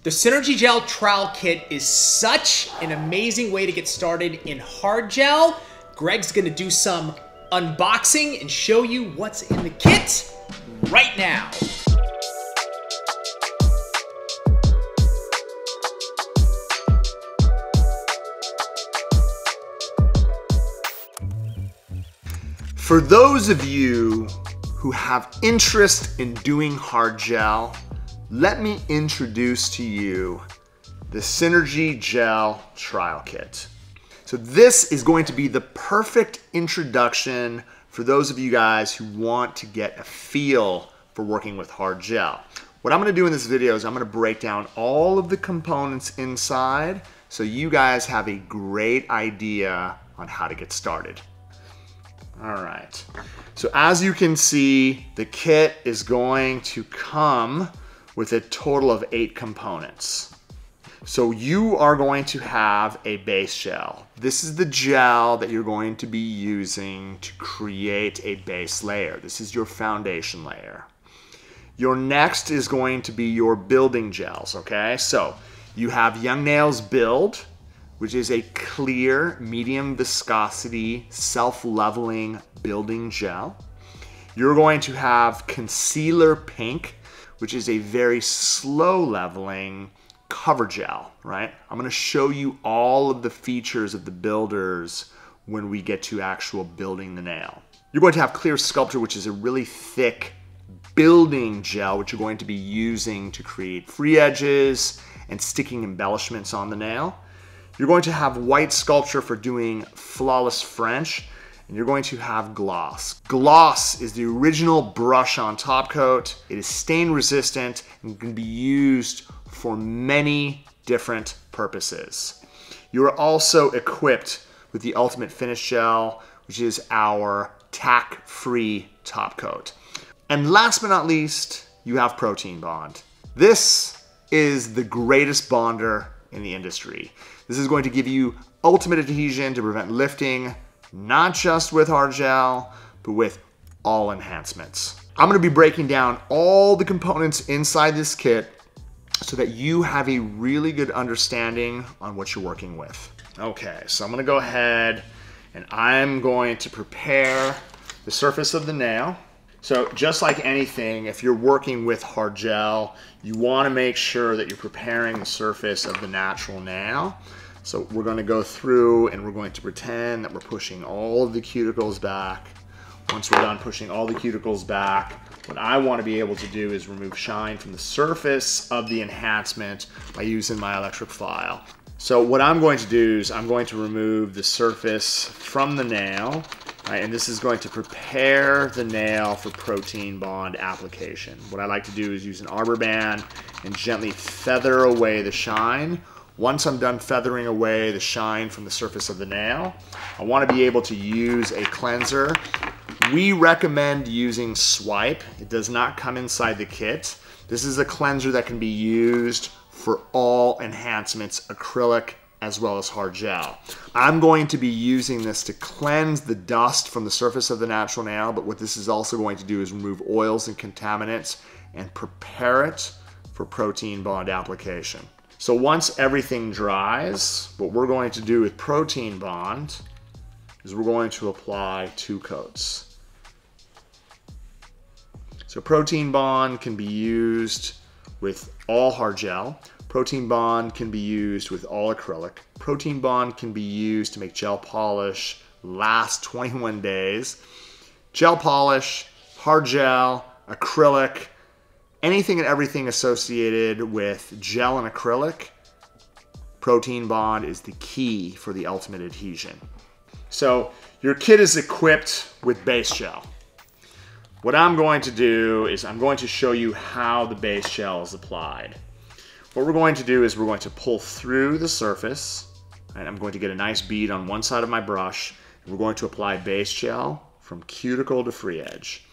The Synergy Gel Trowel Kit is such an amazing way to get started in hard gel. Greg's gonna do some unboxing and show you what's in the kit right now. For those of you who have interest in doing hard gel, let me introduce to you the Synergy Gel Trial Kit. So this is going to be the perfect introduction for those of you guys who want to get a feel for working with hard gel. What I'm going to do in this video is I'm going to break down all of the components inside so you guys have a great idea on how to get started. All right, so as you can see, the kit is going to come with a total of 8 components. So you are going to have a base gel. This is the gel that you're going to be using to create a base layer. This is your foundation layer. Your next is going to be your building gels, okay? So you have Young Nails Build, which is a clear, medium viscosity, self-leveling building gel. You're going to have Concealer Pink, which is a very slow leveling cover gel, right? I'm gonna show you all of the features of the builders when we get to actual building the nail. You're going to have Clear Sculptor, which is a really thick building gel, which you're going to be using to create free edges and sticking embellishments on the nail. You're going to have White Sculpture for doing flawless French, and you're going to have Gloss. Gloss is the original brush on top coat. It is stain resistant and can be used for many different purposes. You are also equipped with the Ultimate Finish Gel, which is our tack-free top coat. And last but not least, you have Protein Bond. This is the greatest bonder in the industry. This is going to give you ultimate adhesion to prevent lifting, not just with hard gel, but with all enhancements. I'm gonna be breaking down all the components inside this kit so that you have a really good understanding on what you're working with. Okay, so I'm gonna go ahead and I'm going to prepare the surface of the nail. So just like anything, if you're working with hard gel, you wanna make sure that you're preparing the surface of the natural nail. So we're going to go through and we're going to pretend that we're pushing all of the cuticles back. Once we're done pushing all the cuticles back, what I want to be able to do is remove shine from the surface of the enhancement by using my electric file. So what I'm going to do is I'm going to remove the surface from the nail, right, and this is going to prepare the nail for protein bond application. What I like to do is use an arbor band and gently feather away the shine. Once I'm done feathering away the shine from the surface of the nail, I want to be able to use a cleanser. We recommend using Swipe. It does not come inside the kit. This is a cleanser that can be used for all enhancements, acrylic as well as hard gel. I'm going to be using this to cleanse the dust from the surface of the natural nail, but what this is also going to do is remove oils and contaminants and prepare it for protein bond application. So once everything dries, what we're going to do with Protein Bond is we're going to apply 2 coats. So Protein Bond can be used with all hard gel. Protein Bond can be used with all acrylic. Protein Bond can be used to make gel polish last 21 days. Gel polish, hard gel, acrylic, anything and everything associated with gel and acrylic, Protein Bond is the key for the ultimate adhesion. So your kit is equipped with base gel. What I'm going to do is I'm going to show you how the base gel is applied. What we're going to do is we're going to pull through the surface, and I'm going to get a nice bead on one side of my brush, and we're going to apply base gel from cuticle to free edge.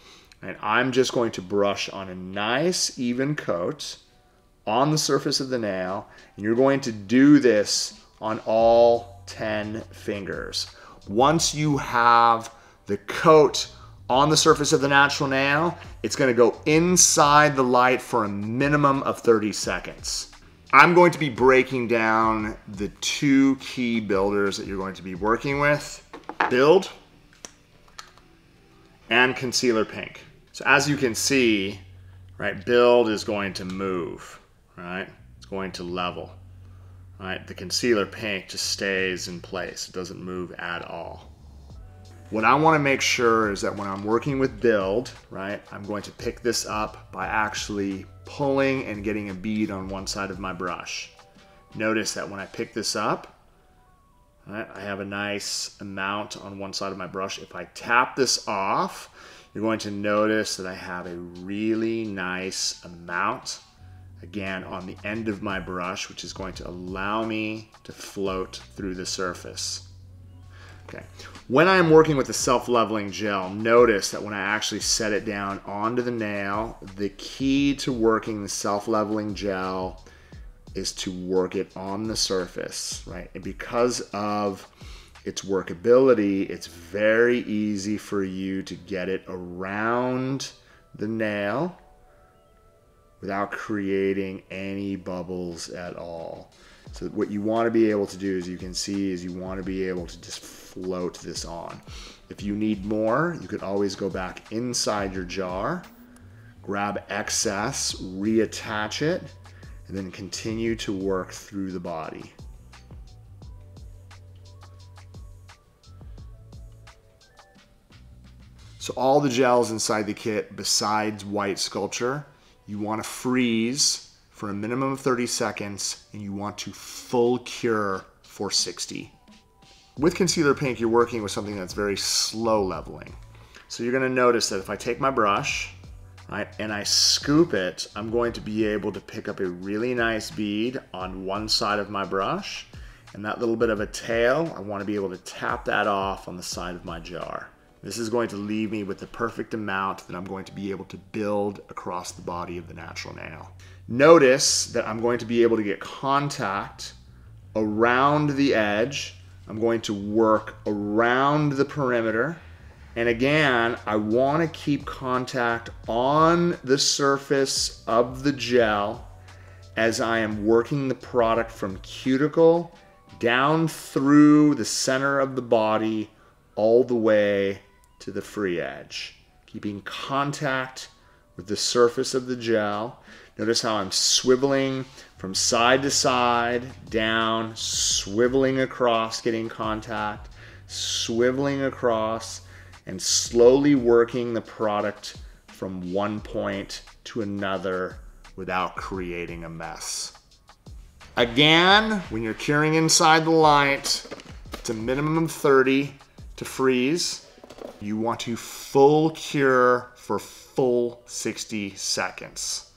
And I'm just going to brush on a nice even coat on the surface of the nail, and you're going to do this on all 10 fingers. Once you have the coat on the surface of the natural nail, it's going to go inside the light for a minimum of 30 seconds. I'm going to be breaking down the two key builders that you're going to be working with, Build and Concealer Pink. So as you can see, right, Build is going to move, right? It's going to level, right? The Concealer Pink just stays in place. It doesn't move at all. What I want to make sure is that when I'm working with Build, right, I'm going to pick this up by actually pulling and getting a bead on one side of my brush. Notice that when I pick this up, right, I have a nice amount on one side of my brush. If I tap this off, you're going to notice that I have a really nice amount, again, on the end of my brush, which is going to allow me to float through the surface. Okay. When I'm working with the self-leveling gel, notice that when I actually set it down onto the nail, the key to working the self-leveling gel is to work it on the surface, right? And because of its workability, it's very easy for you to get it around the nail without creating any bubbles at all. So what you want to be able to do, as you can see, is you want to be able to just float this on. If you need more, you could always go back inside your jar, grab excess, reattach it, and then continue to work through the body. So all the gels inside the kit, besides white Sculptor, you want to freeze for a minimum of 30 seconds, and you want to full cure for 60. With Concealer Pink, you're working with something that's very slow leveling. So you're gonna notice that if I take my brush, right, and I scoop it, I'm going to be able to pick up a really nice bead on one side of my brush, and that little bit of a tail, I want to be able to tap that off on the side of my jar. This is going to leave me with the perfect amount that I'm going to be able to build across the body of the natural nail. Notice that I'm going to be able to get contact around the edge. I'm going to work around the perimeter. And again, I want to keep contact on the surface of the gel as I am working the product from cuticle down through the center of the body all the way to the free edge. Keeping contact with the surface of the gel. Notice how I'm swiveling from side to side, down, swiveling across, getting contact, swiveling across, and slowly working the product from one point to another without creating a mess. Again, when you're curing inside the light, it's a minimum of 30 to freeze. You want to full cure for full 60 seconds.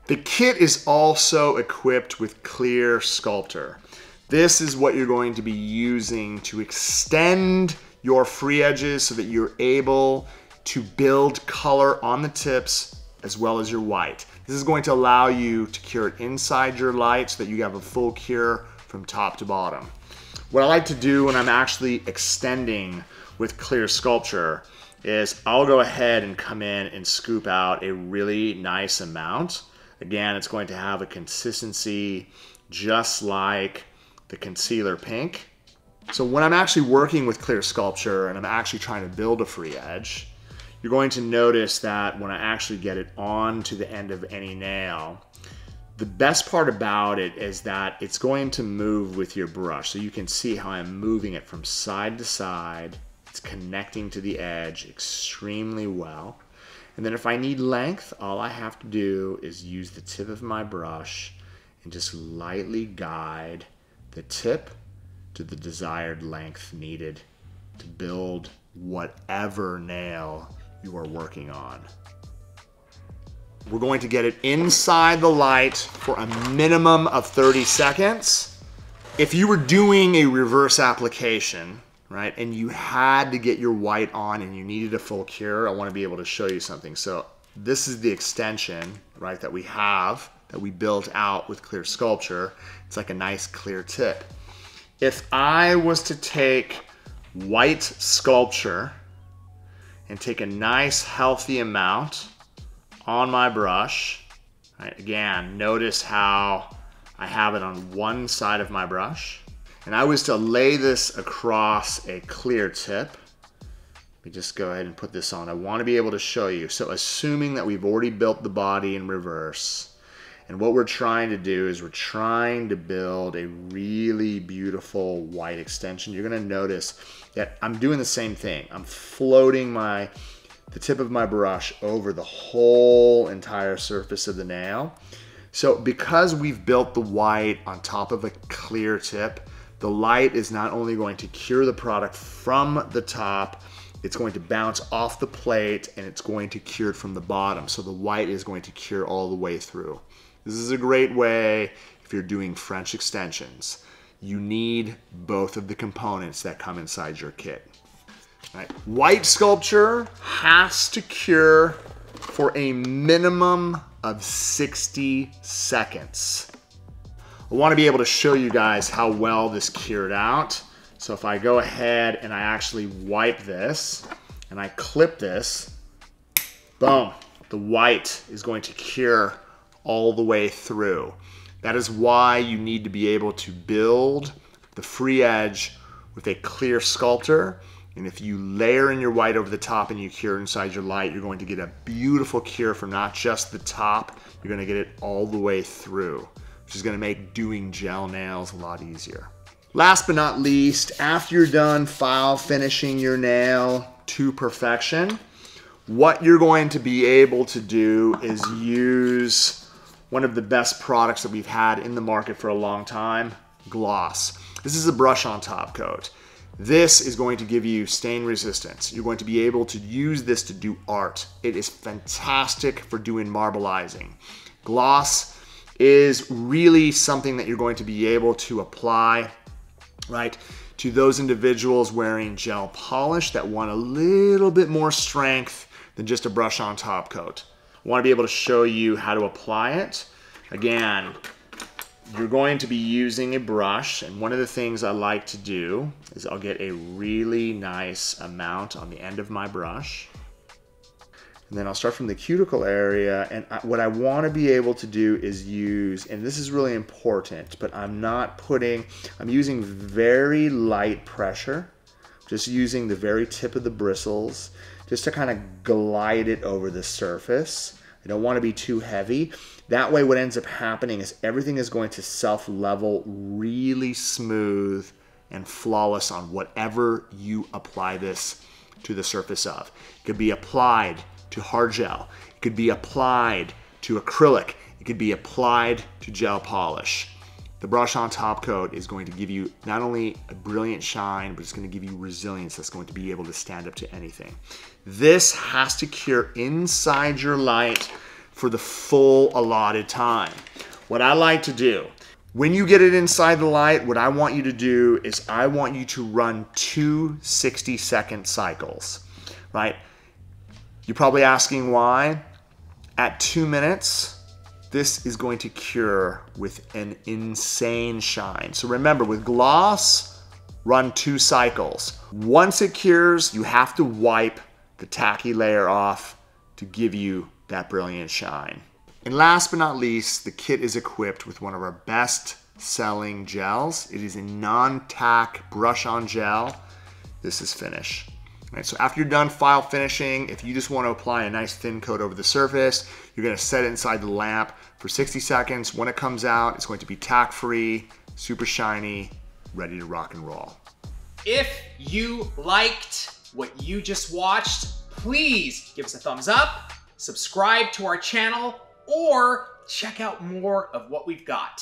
The kit is also equipped with Clear Sculptor. This is what you're going to be using to extend your free edges so that you're able to build color on the tips as well as your white. This is going to allow you to cure it inside your light so that you have a full cure from top to bottom. What I like to do when I'm actually extending with Clear Sculptor is I'll go ahead and come in and scoop out a really nice amount. Again, it's going to have a consistency just like the Concealer Pink. So when I'm actually working with Clear Sculptor and I'm actually trying to build a free edge, you're going to notice that when I actually get it onto the end of any nail, the best part about it is that it's going to move with your brush. So you can see how I'm moving it from side to side. It's connecting to the edge extremely well. And then if I need length, all I have to do is use the tip of my brush and just lightly guide the tip to the desired length needed to build whatever nail you are working on. We're going to get it inside the light for a minimum of 30 seconds. If you were doing a reverse application, right, and you had to get your white on and you needed a full cure, I want to be able to show you something. So this is the extension, right, that we have, that we built out with Clear Sculptor. It's like a nice clear tip. If I was to take white Sculptor and take a nice healthy amount on my brush, Right, again, notice how I have it on one side of my brush. And I was to lay this across a clear tip. Let me just go ahead and put this on. I want to be able to show you. So assuming that we've already built the body in reverse, and what we're trying to do is we're trying to build a really beautiful white extension. You're going to notice that I'm doing the same thing. I'm floating the tip of my brush over the whole entire surface of the nail. So because we've built the white on top of a clear tip, the light is not only going to cure the product from the top, it's going to bounce off the plate and it's going to cure it from the bottom. So the white is going to cure all the way through. This is a great way if you're doing French extensions. You need both of the components that come inside your kit. Right. White sculpture has to cure for a minimum of 60 seconds. I want to be able to show you guys how well this cured out. So if I go ahead and I actually wipe this and I clip this, boom, the white is going to cure all the way through. That is why you need to be able to build the free edge with a clear sculptor. And if you layer in your white over the top and you cure inside your light, you're going to get a beautiful cure from not just the top, you're going to get it all the way through, which is going to make doing gel nails a lot easier. Last but not least, after you're done file finishing your nail to perfection, what you're going to be able to do is use one of the best products that we've had in the market for a long time, gloss. This is a brush on top coat. This is going to give you stain resistance. You're going to be able to use this to do art. It is fantastic for doing marbleizing. Gloss is really something that you're going to be able to apply, right, to those individuals wearing gel polish that want a little bit more strength than just a brush on top coat. I want to be able to show you how to apply it. Again, you're going to be using a brush, and one of the things I like to do is I'll get a really nice amount on the end of my brush. And then I'll start from the cuticle area, and what I want to be able to do is use, and this is really important, but I'm using very light pressure, just using the very tip of the bristles, just to kind of glide it over the surface. I don't want to be too heavy. That way what ends up happening is everything is going to self-level really smooth and flawless on whatever you apply this to the surface of. It could be applied to hard gel. It could be applied to acrylic. It could be applied to gel polish. The brush on top coat is going to give you not only a brilliant shine, but it's going to give you resilience that's going to be able to stand up to anything. This has to cure inside your light for the full allotted time. What I like to do, when you get it inside the light, what I want you to do is I want you to run 2 60-second cycles, right? You're probably asking why. At 2 minutes, this is going to cure with an insane shine. So remember, with gloss, run 2 cycles. Once it cures, you have to wipe the tacky layer off to give you that brilliant shine. And last but not least, the kit is equipped with one of our best selling gels. It is a non-tack brush on gel. This is Finish. Right, so after you're done file finishing, if you just want to apply a nice thin coat over the surface, you're going to set it inside the lamp for 60 seconds. When it comes out, it's going to be tack-free, super shiny, ready to rock and roll. If you liked what you just watched, please give us a thumbs up, subscribe to our channel, or check out more of what we've got.